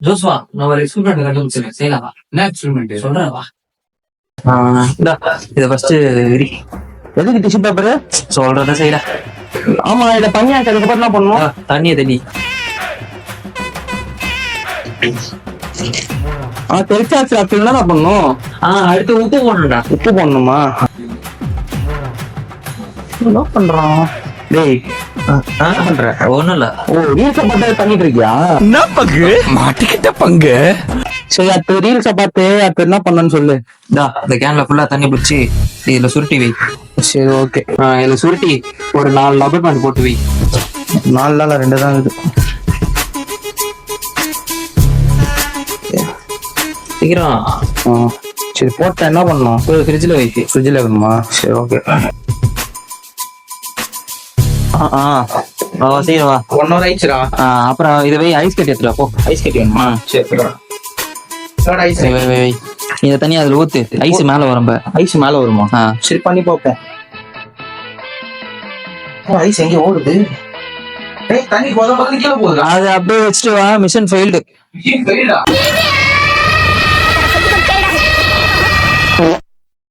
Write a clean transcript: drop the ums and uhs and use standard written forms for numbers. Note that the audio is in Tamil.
ஜோஸ்வா நான் ஒரு எக்ஸ்பெரிமெண்ட் கண்டுபிடிச்சிருக்கேன், செய்யலாமா? என்ன எக்ஸ்பெரிமெண்ட்? சொல்றேன் வா. இத ஃபர்ஸ்ட் எதுக்கு டிஷ்யூ பேப்பரு? சொல்றத செய்யல. ஆமா, இத பண்ணியாச்சு. அதுக்கப்புறம் என்ன பண்ணுவோம்? தண்ணி தெரிச்சாச்சு. அப்படி என்ன பண்ணும்? அடுத்து உப்பு போடணும்டா. உப்பு போடணுமா? என்ன பண்றான் டேய்? ஒண்ணும் இல்ல. ரீல்ஸ பார்த்து பண்ணிட்டு இருக்கியா? என்ன பங்கு மாட்டிக்கிட்ட பங்கு? சரி, அது ரீல்ஸ பார்த்து அது என்ன பண்ணணும்னு சொல்லு. இந்த கேன்ல ஃபுல்லா தண்ணி பிடிச்சி இதுல சுருட்டி வை. சரி, ஓகே. இதுல சுருட்டி ஒரு 4 ரப்பர் பேண்ட் போட்டு வை. 4 நாள் 2 தான் இருக்குது. சீக்கிரம். சரி, போட்ட என்ன பண்ணணும்? ஃப்ரிட்ஜ்ல வை. ஃப்ரிட்ஜில் இருக்கணுமா? சரி, ஓகே. சீக்கிரம் வா. 1 hour ஆயிடுச்சுடா. அப்புறம் இதை வை. ஐஸ் கட்டி எடுத்துடா போ. ஐஸ் கட்டி வேணுமா? சரி, ஐஸ் வை வை வை. இந்த தண்ணி அதுல ஊத்து. ஐஸ் மேல வரம்ப. ஐஸ் மேல வருமா? சரி, பண்ணி பார்ப்போம். ஐஸ் எங்க ஓடுது? தண்ணி போதும் கீழே போகுது. அதை அப்படியே வச்சுட்டு வா. Mission failed.